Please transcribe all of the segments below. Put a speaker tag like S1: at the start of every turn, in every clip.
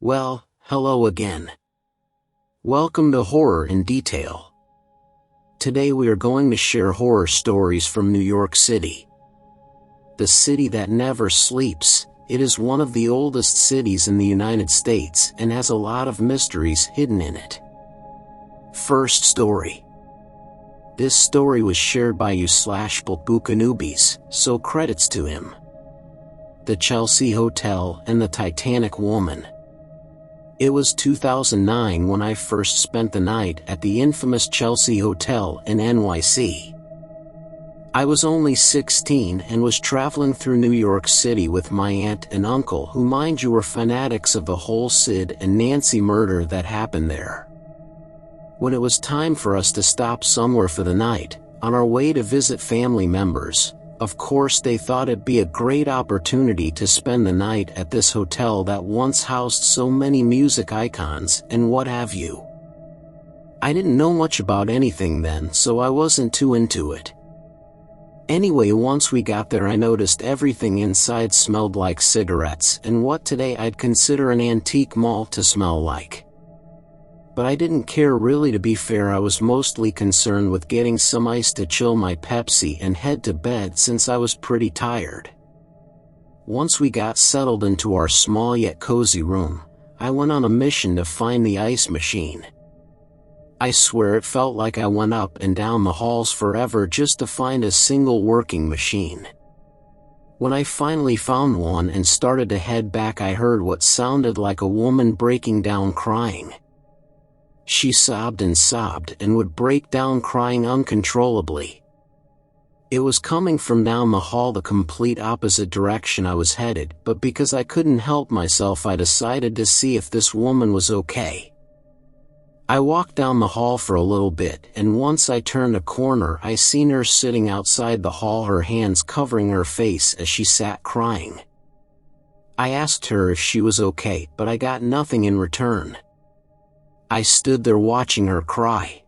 S1: Well, hello again. Welcome to Horror in Detail. Today we are going to share horror stories from New York City. The city that never sleeps. It is one of the oldest cities in the United States and has a lot of mysteries hidden in it. First story. This story was shared by u/Bulbukanubis, so credits to him. The Chelsea Hotel and the Titanic Woman. It was 2009 when I first spent the night at the infamous Chelsea Hotel in NYC. I was only 16 and was traveling through New York City with my aunt and uncle, who, mind you, were fanatics of the whole Sid and Nancy murder that happened there. When it was time for us to stop somewhere for the night, on our way to visit family members, of course they thought it'd be a great opportunity to spend the night at this hotel that once housed so many music icons and what have you. I didn't know much about anything then, so I wasn't too into it. Anyway, once we got there I noticed everything inside smelled like cigarettes and what today I'd consider an antique mall to smell like. But I didn't care really, to be fair. I was mostly concerned with getting some ice to chill my Pepsi and head to bed since I was pretty tired. Once we got settled into our small yet cozy room, I went on a mission to find the ice machine. I swear it felt like I went up and down the halls forever just to find a single working machine. When I finally found one and started to head back, I heard what sounded like a woman breaking down crying. She sobbed and sobbed and would break down crying uncontrollably. It was coming from down the hall, the complete opposite direction I was headed, but because I couldn't help myself I decided to see if this woman was okay. I walked down the hall for a little bit, and once I turned a corner I seen her sitting outside the hall, her hands covering her face as she sat crying. I asked her if she was okay, but I got nothing in return. I stood there watching her cry.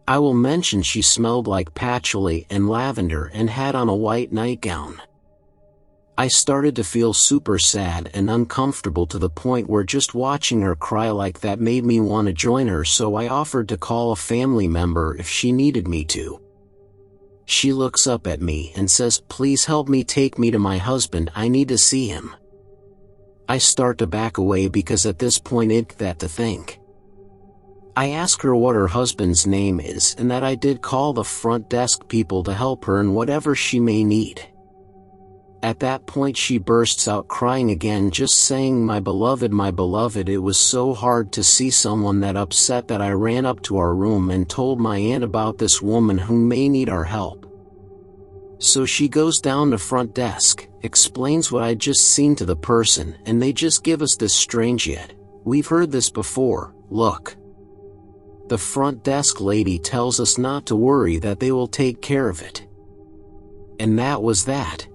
S1: I will mention she smelled like patchouli and lavender and had on a white nightgown. I started to feel super sad and uncomfortable, to the point where just watching her cry like that made me want to join her, so I offered to call a family member if she needed me to. She looks up at me and says, "Please help me, take me to my husband, I need to see him." I start to back away because at this point it's that to think. I ask her what her husband's name is and that I did call the front desk people to help her in whatever she may need. At that point she bursts out crying again, just saying, my beloved, my beloved." It was so hard to see someone that upset that I ran up to our room and told my aunt about this woman who may need our help. So she goes down to front desk, explains what I'd just seen to the person, and they just give us this strange yet, "We've heard this before, look." The front desk lady tells us not to worry, that they will take care of it. And that was that.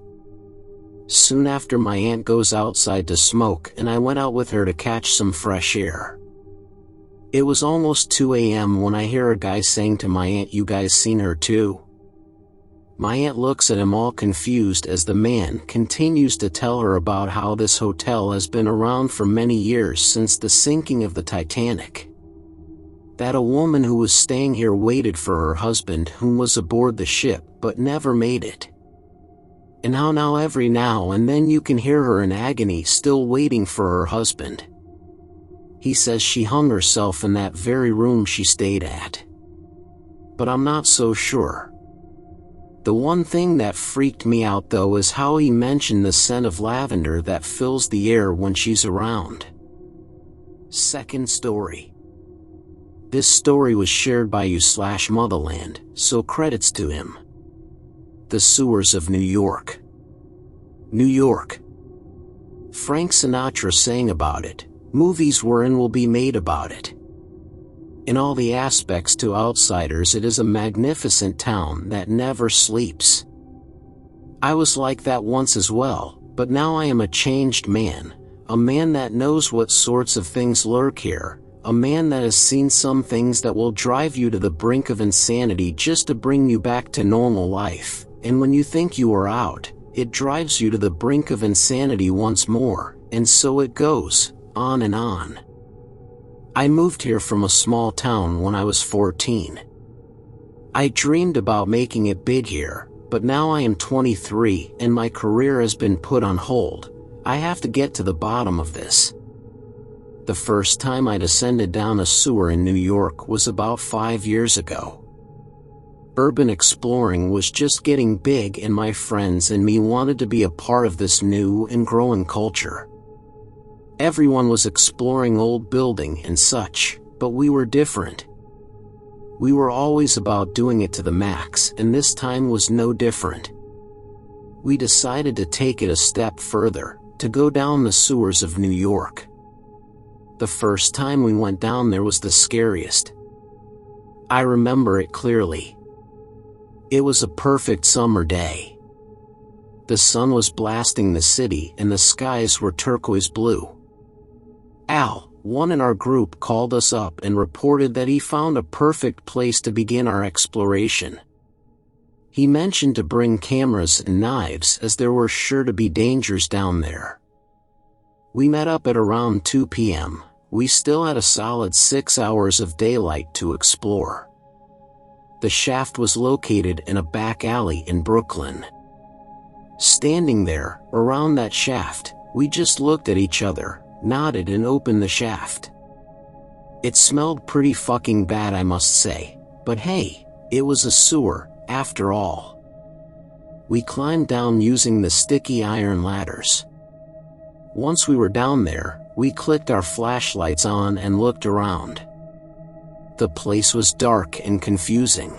S1: Soon after my aunt goes outside to smoke and I went out with her to catch some fresh air. It was almost 2 a.m. when I hear a guy saying to my aunt, "You guys seen her too?" My aunt looks at him all confused as the man continues to tell her about how this hotel has been around for many years, since the sinking of the Titanic. That a woman who was staying here waited for her husband, whom was aboard the ship but never made it. And how now every now and then you can hear her in agony, still waiting for her husband. He says she hung herself in that very room she stayed at. But I'm not so sure. The one thing that freaked me out though is how he mentioned the scent of lavender that fills the air when she's around. Second story. This story was shared by u/Motherland, so credits to him. The sewers of New York. New York. Frank Sinatra sang about it. Movies were and will be made about it. In all the aspects to outsiders it is a magnificent town that never sleeps. I was like that once as well, but now I am a changed man, a man that knows what sorts of things lurk here, a man that has seen some things that will drive you to the brink of insanity just to bring you back to normal life, and when you think you are out, it drives you to the brink of insanity once more, and so it goes, on and on. I moved here from a small town when I was 14. I dreamed about making it big here, but now I am 23 and my career has been put on hold. I have to get to the bottom of this. The first time I descended down a sewer in New York was about 5 years ago. Urban exploring was just getting big and my friends and me wanted to be a part of this new and growing culture. Everyone was exploring old building and such, but we were different. We were always about doing it to the max, and this time was no different. We decided to take it a step further, to go down the sewers of New York. The first time we went down there was the scariest. I remember it clearly. It was a perfect summer day. The sun was blasting the city and the skies were turquoise blue. Al, one in our group, called us up and reported that he found a perfect place to begin our exploration. He mentioned to bring cameras and knives as there were sure to be dangers down there. We met up at around 2 p.m. We still had a solid 6 hours of daylight to explore. The shaft was located in a back alley in Brooklyn. Standing there, around that shaft, we just looked at each other, nodded and opened the shaft. It smelled pretty fucking bad, I must say, but hey, it was a sewer, after all. We climbed down using the sticky iron ladders. Once we were down there, we clicked our flashlights on and looked around. The place was dark and confusing.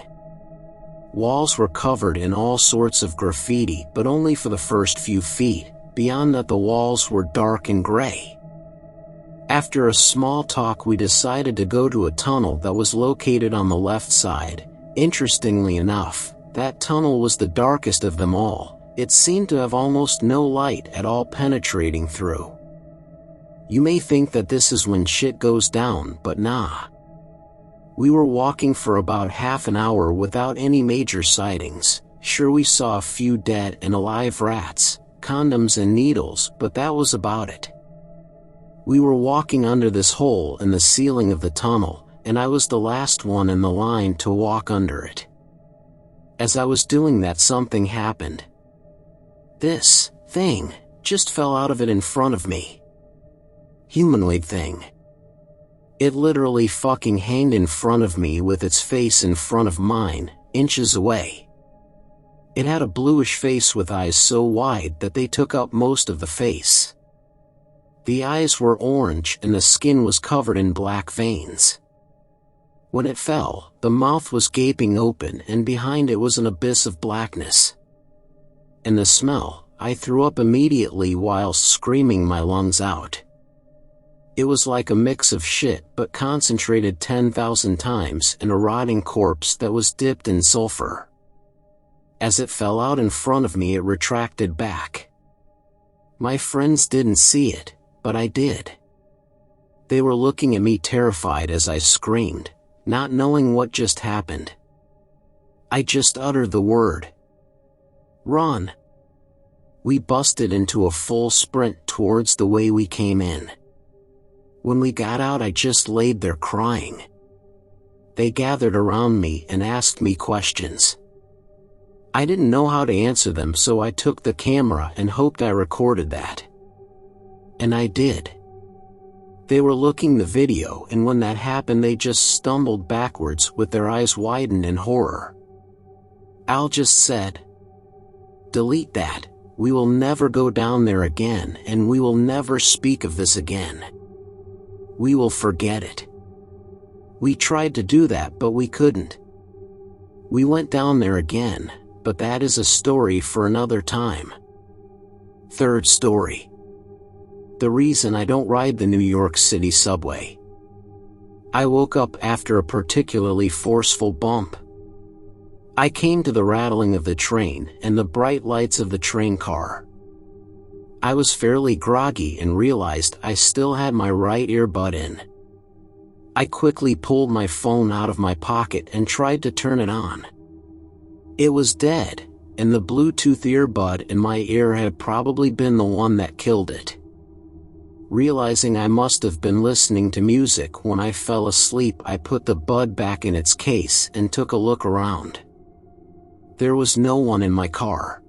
S1: Walls were covered in all sorts of graffiti, but only for the first few feet. Beyond that, the walls were dark and gray. After a small talk, we decided to go to a tunnel that was located on the left side. Interestingly enough, that tunnel was the darkest of them all. It seemed to have almost no light at all penetrating through. You may think that this is when shit goes down, but nah. We were walking for about half an hour without any major sightings. Sure, we saw a few dead and alive rats, condoms and needles, but that was about it. We were walking under this hole in the ceiling of the tunnel, and I was the last one in the line to walk under it. As I was doing that, something happened. This thing just fell out of it in front of me. Humanoid thing. It literally fucking hanged in front of me with its face in front of mine, inches away. It had a bluish face with eyes so wide that they took up most of the face. The eyes were orange and the skin was covered in black veins. When it fell, the mouth was gaping open and behind it was an abyss of blackness. And the smell, I threw up immediately whilst screaming my lungs out. It was like a mix of shit but concentrated 10,000 times and a rotting corpse that was dipped in sulfur. As it fell out in front of me, it retracted back. My friends didn't see it, but I did. They were looking at me terrified as I screamed, not knowing what just happened. I just uttered the word. Run. We busted into a full sprint towards the way we came in. When we got out, I just laid there crying. They gathered around me and asked me questions. I didn't know how to answer them, so I took the camera and hoped I recorded that. And I did. They were looking the video, and when that happened they just stumbled backwards with their eyes widened in horror. Al just said, "Delete that, we will never go down there again and we will never speak of this again. We will forget it." We tried to do that, but we couldn't. We went down there again, but that is a story for another time. Third story. The reason I don't ride the New York City subway. I woke up after a particularly forceful bump. I came to the rattling of the train and the bright lights of the train car. I was fairly groggy and realized I still had my right earbud in. I quickly pulled my phone out of my pocket and tried to turn it on. It was dead, and the Bluetooth earbud in my ear had probably been the one that killed it. Realizing I must have been listening to music when I fell asleep, I put the bud back in its case and took a look around. There was no one in my car.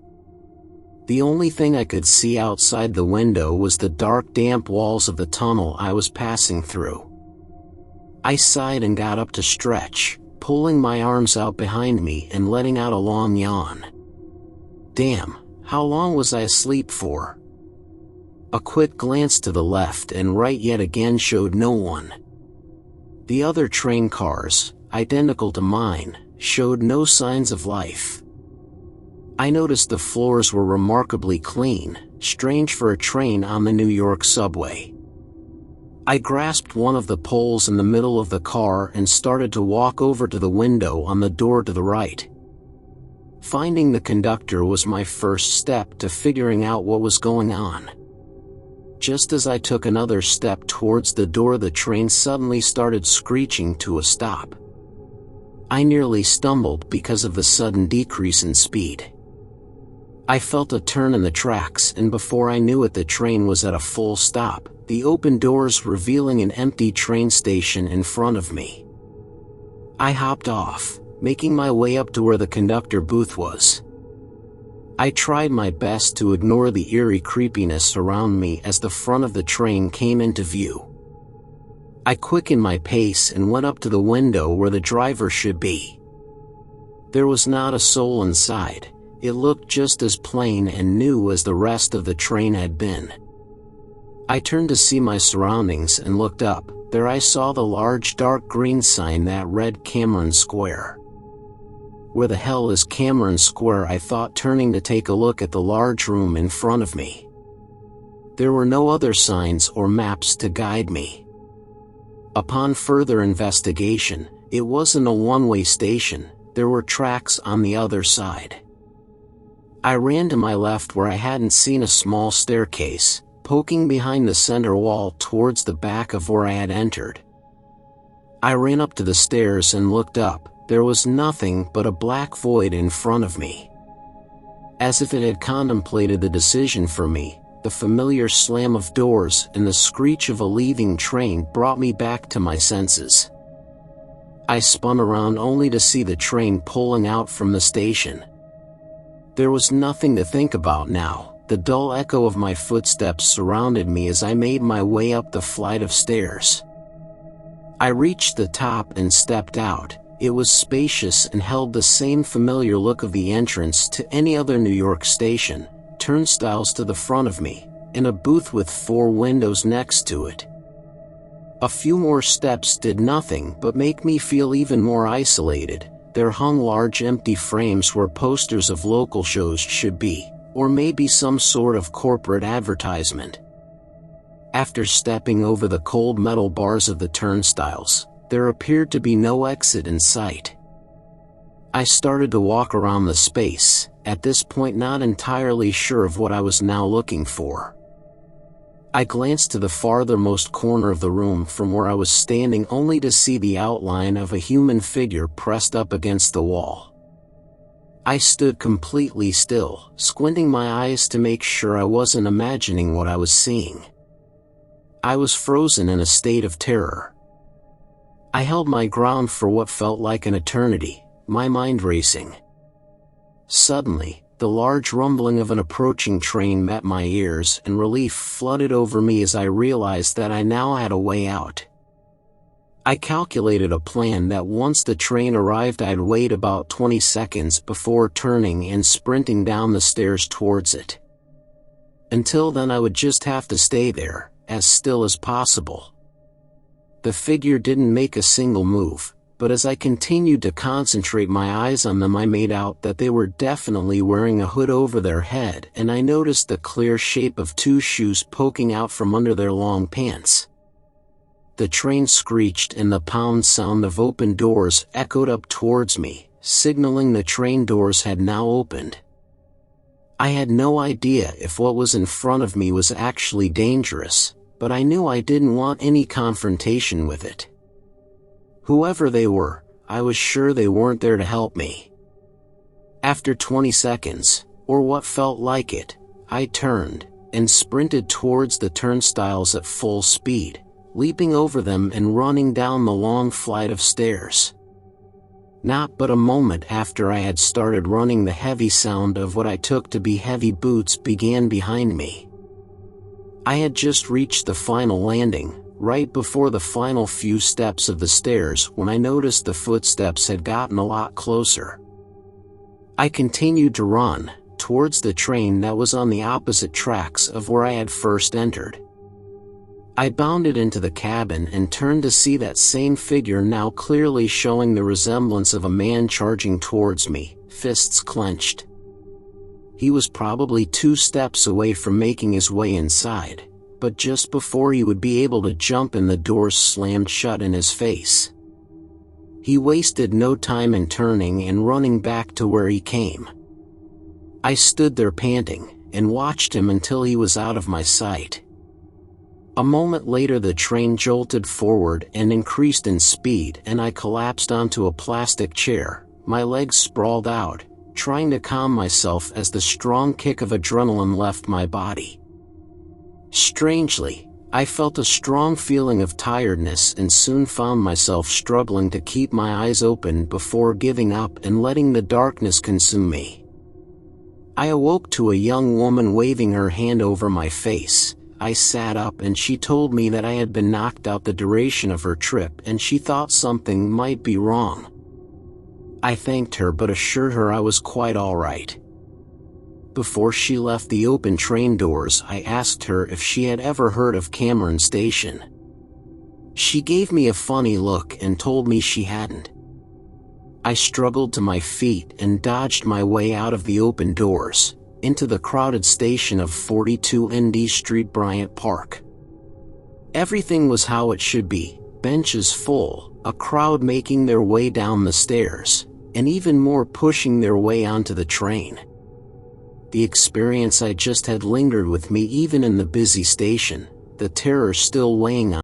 S1: The only thing I could see outside the window was the dark, damp walls of the tunnel I was passing through. I sighed and got up to stretch, pulling my arms out behind me and letting out a long yawn. Damn, how long was I asleep for? A quick glance to the left and right yet again showed no one. The other train cars, identical to mine, showed no signs of life. I noticed the floors were remarkably clean, strange for a train on the New York subway. I grasped one of the poles in the middle of the car and started to walk over to the window on the door to the right. Finding the conductor was my first step to figuring out what was going on. Just as I took another step towards the door, the train suddenly started screeching to a stop. I nearly stumbled because of the sudden decrease in speed. I felt a turn in the tracks, and before I knew it, the train was at a full stop, the open doors revealing an empty train station in front of me. I hopped off, making my way up to where the conductor booth was. I tried my best to ignore the eerie creepiness around me as the front of the train came into view. I quickened my pace and went up to the window where the driver should be. There was not a soul inside. It looked just as plain and new as the rest of the train had been. I turned to see my surroundings and looked up. There I saw the large dark green sign that read Cameron Square. Where the hell is Cameron Square? I thought, turning to take a look at the large room in front of me. There were no other signs or maps to guide me. Upon further investigation, it wasn't a one-way station. There were tracks on the other side. I ran to my left where I hadn't seen a small staircase, poking behind the center wall towards the back of where I had entered. I ran up to the stairs and looked up. There was nothing but a black void in front of me. As if it had contemplated the decision for me, the familiar slam of doors and the screech of a leaving train brought me back to my senses. I spun around only to see the train pulling out from the station. There was nothing to think about now. The dull echo of my footsteps surrounded me as I made my way up the flight of stairs. I reached the top and stepped out. It was spacious and held the same familiar look of the entrance to any other New York station, turnstiles to the front of me, and a booth with 4 windows next to it. A few more steps did nothing but make me feel even more isolated. There hung large empty frames where posters of local shows should be, or maybe some sort of corporate advertisement. After stepping over the cold metal bars of the turnstiles, there appeared to be no exit in sight. I started to walk around the space, at this point not entirely sure of what I was now looking for. I glanced to the farthermost corner of the room from where I was standing only to see the outline of a human figure pressed up against the wall. I stood completely still, squinting my eyes to make sure I wasn't imagining what I was seeing. I was frozen in a state of terror. I held my ground for what felt like an eternity, my mind racing. Suddenly, the large rumbling of an approaching train met my ears, and relief flooded over me as I realized that I now had a way out. I calculated a plan that once the train arrived I'd wait about 20 seconds before turning and sprinting down the stairs towards it. Until then I would just have to stay there, as still as possible. The figure didn't make a single move, but as I continued to concentrate my eyes on them I made out that they were definitely wearing a hood over their head, and I noticed the clear shape of 2 shoes poking out from under their long pants. The train screeched and the pound sound of open doors echoed up towards me, signaling the train doors had now opened. I had no idea if what was in front of me was actually dangerous, but I knew I didn't want any confrontation with it. Whoever they were, I was sure they weren't there to help me. After 20 seconds, or what felt like it, I turned, and sprinted towards the turnstiles at full speed, leaping over them and running down the long flight of stairs. Not but a moment after I had started running, the heavy sound of what I took to be heavy boots began behind me. I had just reached the final landing, right before the final few steps of the stairs, when I noticed the footsteps had gotten a lot closer. I continued to run towards the train that was on the opposite tracks of where I had first entered. I bounded into the cabin and turned to see that same figure, now clearly showing the resemblance of a man, charging towards me, fists clenched. He was probably 2 steps away from making his way inside, but just before he would be able to jump in, the doors slammed shut in his face. He wasted no time in turning and running back to where he came. I stood there panting, and watched him until he was out of my sight. A moment later, the train jolted forward and increased in speed, and I collapsed onto a plastic chair, my legs sprawled out, trying to calm myself as the strong kick of adrenaline left my body. Strangely, I felt a strong feeling of tiredness and soon found myself struggling to keep my eyes open before giving up and letting the darkness consume me. I awoke to a young woman waving her hand over my face. I sat up and she told me that I had been knocked out the duration of her trip and she thought something might be wrong. I thanked her but assured her I was quite all right. Before she left the open train doors, I asked her if she had ever heard of Cameron Station. She gave me a funny look and told me she hadn't. I struggled to my feet and dodged my way out of the open doors, into the crowded station of 42 ND Street, Bryant Park. Everything was how it should be, benches full, a crowd making their way down the stairs, and even more pushing their way onto the train. The experience I just had lingered with me even in the busy station, the terror still weighing on